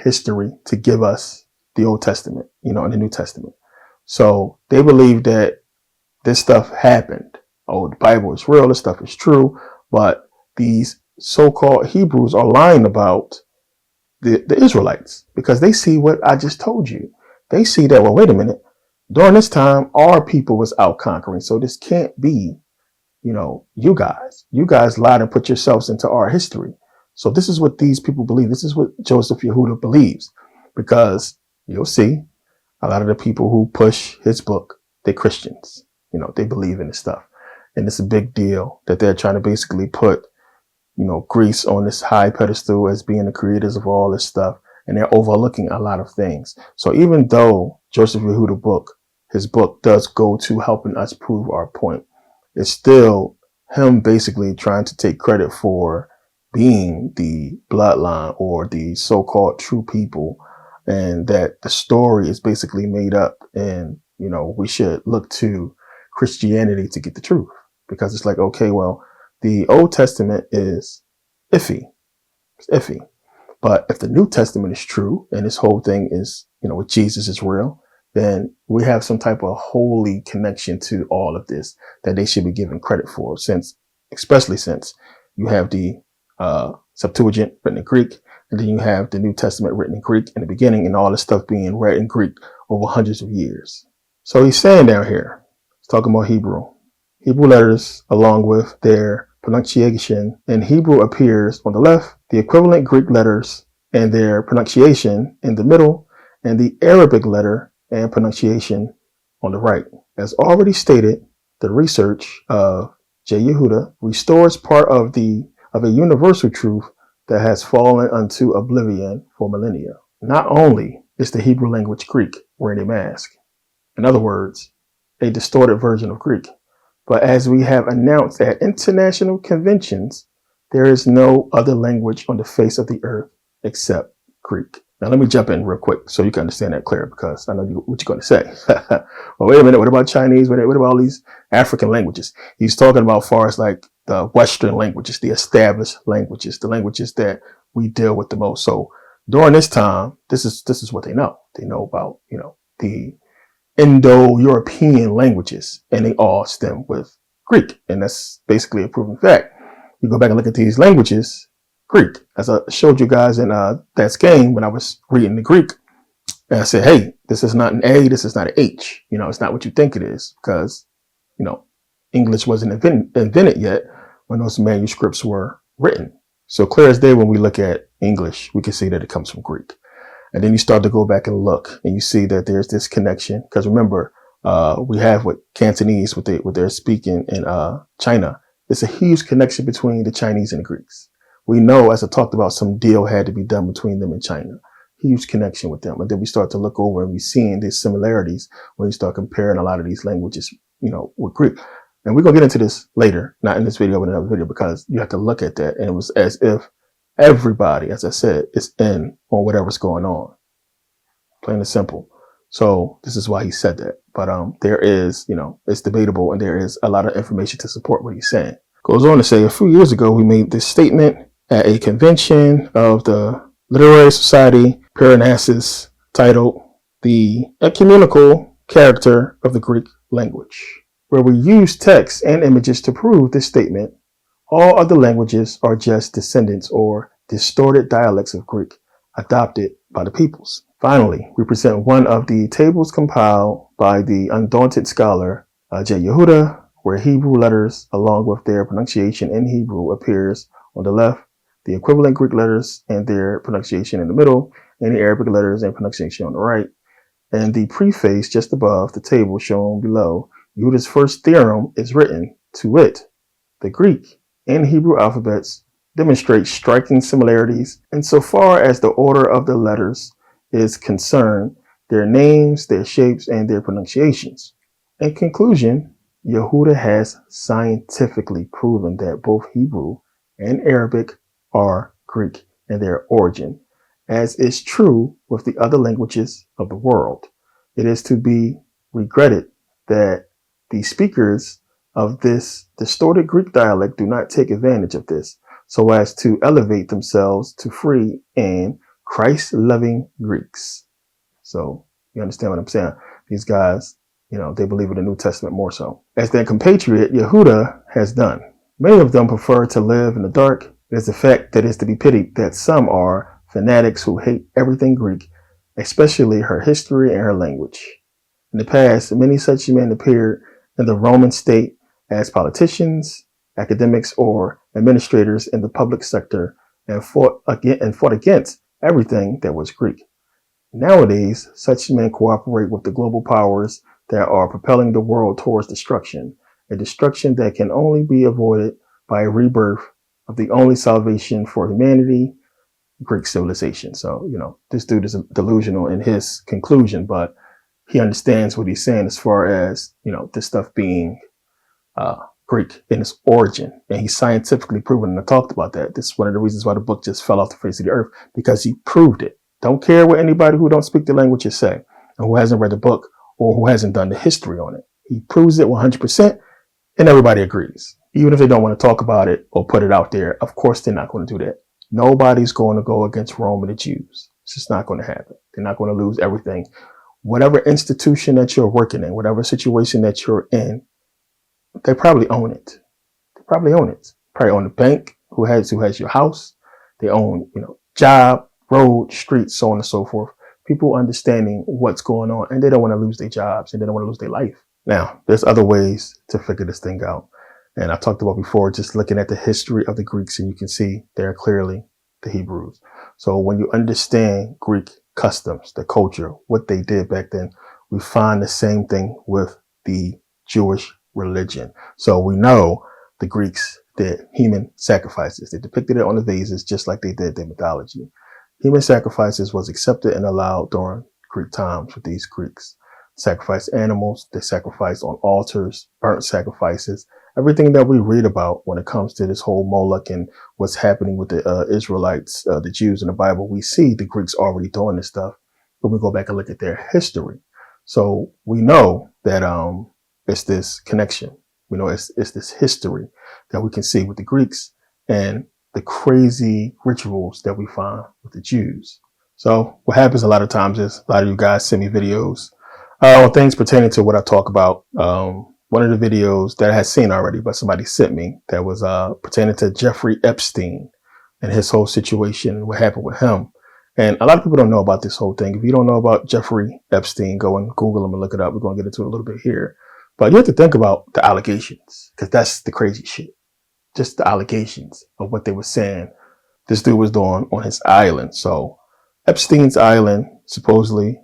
history to give us the Old Testament, and the New Testament. So they believe that this stuff happened. Oh, the Bible is real. This stuff is true. But these so-called Hebrews are lying about the Israelites because they see what I just told you. They see that, well, wait a minute. During this time, our people was out conquering. So this can't be, you guys. You guys lied and put yourselves into our history. So this is what these people believe. This is what Joseph Yehuda believes, because you'll see a lot of the people who push his book, they're Christians. They believe in this stuff. And it's a big deal that they're trying to basically put, Greece on this high pedestal as being the creators of all this stuff. And they're overlooking a lot of things. So even though Joseph Yehuda his book does go to helping us prove our point, it's still him basically trying to take credit for being the bloodline or the so-called true people, and that the story is basically made up, and we should look to Christianity to get the truth, because it's like, okay, well, the Old Testament is iffy. It's iffy. But if the New Testament is true and this whole thing is, with Jesus is real, then we have some type of holy connection to all of this that they should be given credit for, especially since you have the Septuagint written in Greek, and then you have the New Testament written in Greek in the beginning, and all this stuff being read in Greek over hundreds of years. So he's saying down here, he's talking about Hebrew letters along with their pronunciation. And Hebrew appears on the left, the equivalent Greek letters and their pronunciation in the middle, and the Arabic letter and pronunciation on the right. As already stated, the research of J. Yehuda restores part of a universal truth that has fallen unto oblivion for millennia. Not only is the Hebrew language Greek wearing a mask, in other words, a distorted version of Greek, but as we have announced at international conventions, there is no other language on the face of the earth except Greek. Now, let me jump in real quick so you can understand that clear, because I know what you're going to say. Well, wait a minute. What about Chinese? What about all these African languages? He's talking about far as like the Western languages, the established languages, the languages that we deal with the most. So during this time, this is what they know. They know about, the Indo-European languages, and they all stem with Greek. And that's basically a proven fact. You go back and look at these languages, Greek, as I showed you guys in that game when I was reading the Greek, and I said, hey, this is not an A, this is not an H. It's not what you think it is, because, English wasn't invented yet when those manuscripts were written. So clear as day, when we look at English, we can see that it comes from Greek. And then you start to go back and look, and you see that there's this connection. Because remember, we have what Cantonese, what they're speaking in China. It's a huge connection between the Chinese and the Greeks. We know, as I talked about, some deal had to be done between them and China. Huge connection with them. And then we start to look over and we seeing these similarities when you start comparing a lot of these languages, with Greek. And we're going to get into this later, not in this video, but in another video, because you have to look at that. And it was as if everybody, as I said, is in on whatever's going on. Plain and simple. So this is why he said that. But there is, it's debatable, and there is a lot of information to support what he's saying. Goes on to say, a few years ago, we made this statement at a convention of the Literary Society Parnassus titled The Ecumenical Character of the Greek Language, where we use text and images to prove this statement. All other languages are just descendants or distorted dialects of Greek, adopted by the peoples. Finally, we present one of the tables compiled by the undaunted scholar J. Yehuda, where Hebrew letters, along with their pronunciation in Hebrew, appears on the left, the equivalent Greek letters and their pronunciation in the middle, and the Arabic letters and pronunciation on the right. And the preface just above the table shown below, Yehuda's first theorem is written, to wit, the Greek and Hebrew alphabets demonstrate striking similarities insofar as the order of the letters is concerned, their names, their shapes, and their pronunciations. In conclusion, Yehuda has scientifically proven that both Hebrew and Arabic are Greek in their origin, as is true with the other languages of the world. It is to be regretted that the speakers of this distorted Greek dialect do not take advantage of this so as to elevate themselves to free and Christ-loving Greeks. So you understand what I'm saying? These guys, they believe in the New Testament more so. As their compatriot, Yehuda has done. Many of them prefer to live in the dark. It is the fact that is to be pitied that some are fanatics who hate everything Greek, especially her history and her language. In the past, many such men appeared in the Roman state as politicians, academics, or administrators in the public sector and fought against everything that was Greek. Nowadays, such men cooperate with the global powers that are propelling the world towards destruction, a destruction that can only be avoided by a rebirth of the only salvation for humanity, Greek civilization. So, this dude is delusional in his conclusion, but he understands what he's saying as far as, this stuff being Greek in its origin. And he's scientifically proven, and I talked about that. This is one of the reasons why the book just fell off the face of the earth, because he proved it. Don't care what anybody who don't speak the languages say, and who hasn't read the book or who hasn't done the history on it. He proves it 100%, and everybody agrees. Even if they don't want to talk about it or put it out there, of course they're not going to do that. Nobody's going to go against Rome and the Jews. It's just not going to happen. They're not going to lose everything. Whatever institution that you're working in, whatever situation that you're in, they probably own it. They probably own it. Probably own the bank, who has your house. They own, job, road, streets, so on and so forth. People understanding what's going on, and they don't want to lose their jobs, and they don't want to lose their life. Now, there's other ways to figure this thing out. And I talked about before, just looking at the history of the Greeks, and you can see they're clearly the Hebrews. So when you understand Greek customs, the culture, what they did back then, we find the same thing with the Jewish religion. So we know the Greeks did human sacrifices. They depicted it on the vases just like they did their mythology. Human sacrifices was accepted and allowed during Greek times with these Greeks. Sacrificed animals, they sacrificed on altars, burnt sacrifices, everything that we read about when it comes to this whole Moloch and what's happening with the Israelites, the Jews in the Bible. We see the Greeks already doing this stuff when we go back and look at their history. So we know that it's this connection. We know it's this history that we can see with the Greeks and the crazy rituals that we find with the Jews. So what happens a lot of times is a lot of you guys send me videos on things pertaining to what I talk about. One of the videos that I had seen already, but somebody sent me, that was pertaining to Jeffrey Epstein and his whole situation and what happened with him. And a lot of people don't know about this whole thing. If you don't know about Jeffrey Epstein, go and Google him and look it up. We're going to get into it a little bit here. But you have to think about the allegations, because that's the crazy shit. Just the allegations of what they were saying this dude was doing on his island. So Epstein's island, supposedly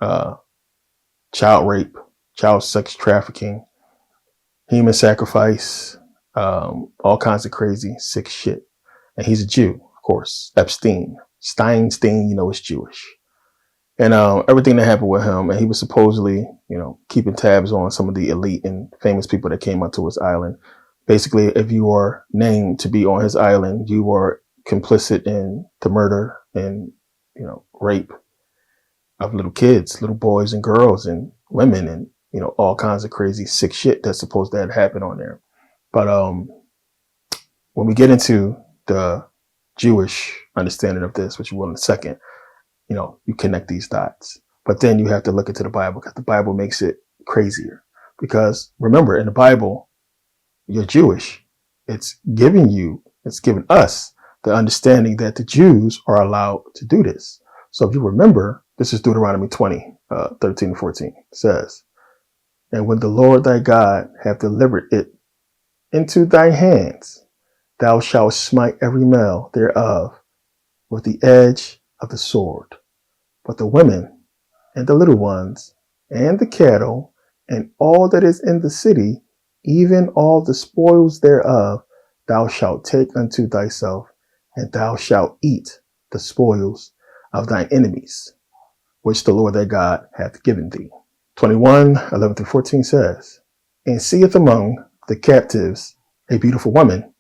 child rape, child sex trafficking, human sacrifice, all kinds of crazy, sick shit. And he's a Jew, of course. Epstein. Steinstein, is Jewish. And everything that happened with him, and he was supposedly, keeping tabs on some of the elite and famous people that came onto his island. Basically, if you are named to be on his island, you are complicit in the murder and, rape of little kids, little boys and girls and women and, all kinds of crazy sick shit that's supposed to have happened on there. But when we get into the Jewish understanding of this, which we will in a second, you connect these dots. But then you have to look into the Bible, because the Bible makes it crazier. Because remember, in the Bible, you're Jewish. It's giving us the understanding that the Jews are allowed to do this. So if you remember, this is Deuteronomy 20, 13 and 14. It says, "And when the Lord thy God hath delivered it into thy hands, thou shalt smite every male thereof with the edge of the sword. But the women and the little ones and the cattle and all that is in the city, even all the spoils thereof, thou shalt take unto thyself, and thou shalt eat the spoils of thine enemies, which the Lord thy God hath given thee." 21, 11 through 14 says, "And seeth among the captives a beautiful woman,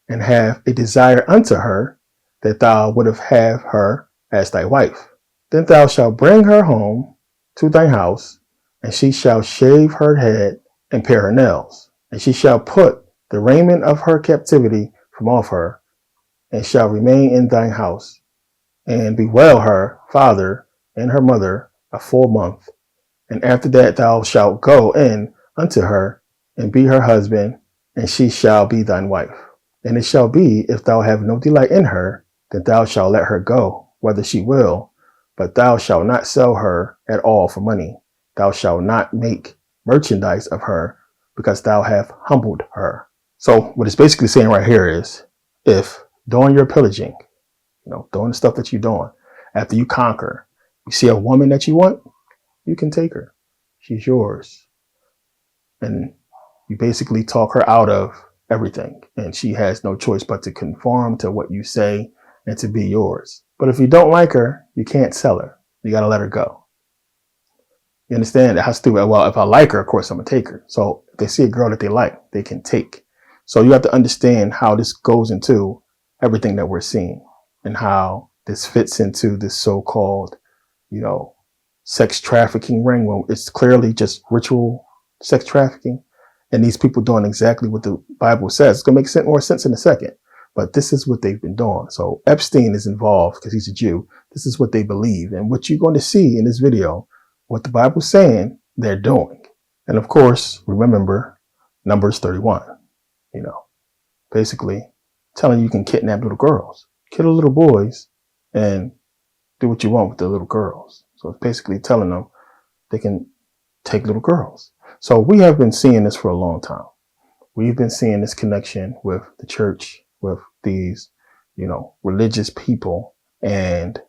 and have a desire unto her, that thou wouldst have her as thy wife. Then thou shalt bring her home to thy house, and she shall shave her head and pare her nails. And she shall put the raiment of her captivity from off her, and shall remain in thine house. and bewail her father and her mother a full month. And after that thou shalt go in unto her, and be her husband, and she shall be thine wife. And it shall be, if thou have no delight in her, that thou shalt let her go, whether she will, but thou shalt not sell her at all for money. Thou shalt not make merchandise of her, because thou have humbled her. So what it's basically saying right here is, if during your pillaging, doing the stuff that you're doing, after you conquer, you see a woman that you want, you can take her. She's yours. And you basically talk her out of everything. And she has no choice but to conform to what you say and to be yours. But if you don't like her, you can't sell her. You got to let her go. You understand? How stupid. Well, if I like her, of course, I'm going to take her. So if they see a girl that they like, they can take. So you have to understand how this goes into everything that we're seeing and how this fits into this so-called, sex trafficking ring. Well, it's clearly just ritual sex trafficking. And these people doing exactly what the Bible says. It's going to make more sense in a second. But this is what they've been doing. So Epstein is involved because he's a Jew. This is what they believe. And what you're going to see in this video, what the Bible's saying, they're doing. And of course, remember Numbers 31, basically telling you can kidnap little girls, kill little boys, and do what you want with the little girls. So it's basically telling them they can take little girls. So we have been seeing this for a long time. We've been seeing this connection with the church, with these, religious people, and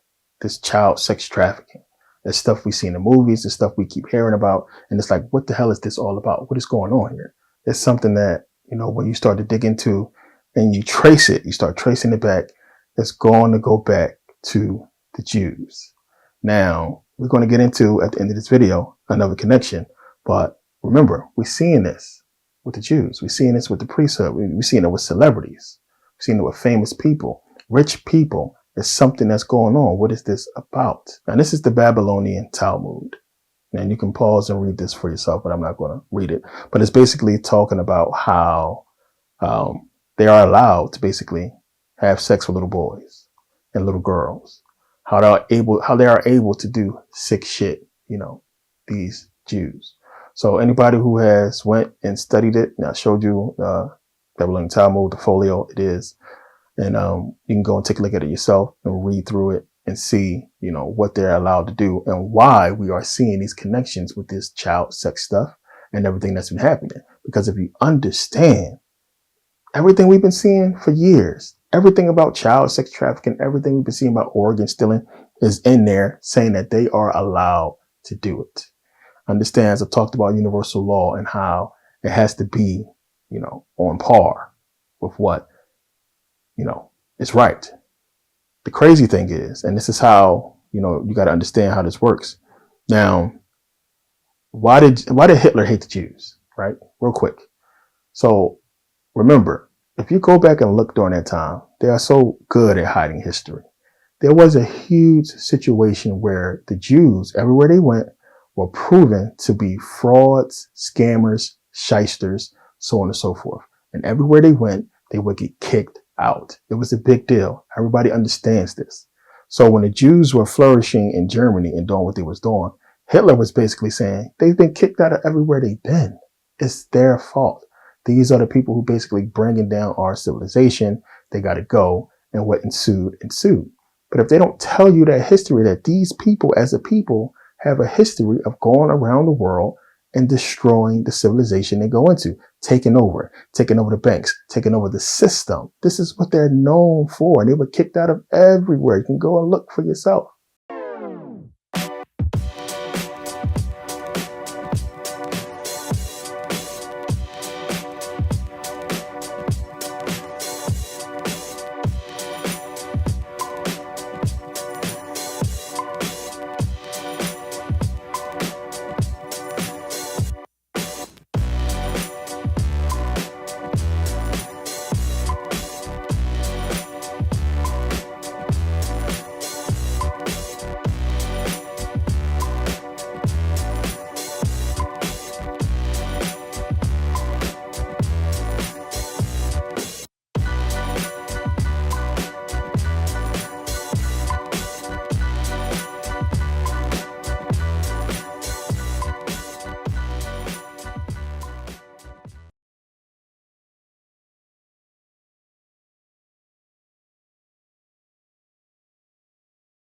this child sex trafficking. There's stuff we see in the movies, the stuff we keep hearing about. And it's like, what the hell is this all about? What is going on here? It's something that, when you start to dig into and you trace it, you start tracing it back, it's going to go back to the Jews. Now, we're going to get into, at the end of this video, another connection. But remember, we're seeing this with the Jews. We're seeing this with the priesthood. We're seeing it with celebrities. We're seeing it with famous people, rich people. There's something that's going on. What is this about? And this is the Babylonian Talmud. And you can pause and read this for yourself, but I'm not going to read it. But it's basically talking about how they are allowed to basically have sex with little boys and little girls. How they are able to do sick shit, these Jews. So anybody who has went and studied it, and I showed you Babylonian Talmud, the folio it is, and you can go and take a look at it yourself and read through it and see, what they're allowed to do and why we are seeing these connections with this child sex stuff and everything that's been happening. Because if you understand everything we've been seeing for years, everything about child sex trafficking, everything we've been seeing about organ stealing is in there saying that they are allowed to do it. Understand, as I talked about universal law and how it has to be, on par with what, is right. The crazy thing is, and this is how, you got to understand how this works. Now, why did Hitler hate the Jews, right? Real quick. So remember, if you go back and look during that time, they are so good at hiding history. There was a huge situation where the Jews, everywhere they went, were proven to be frauds, scammers, shysters, so on and so forth. And everywhere they went, they would get kicked out. It was a big deal. Everybody understands this. So when the Jews were flourishing in Germany and doing what they was doing, Hitler was basically saying, they've been kicked out of everywhere they've been. It's their fault. These are the people who basically bringing down our civilization. They got to go. And what ensued. But if they don't tell you that history, that these people as a people have a history of going around the world and destroying the civilization they go into, taking over the banks, taking over the system. This is what they're known for. And they were kicked out of everywhere. You can go and look for yourself.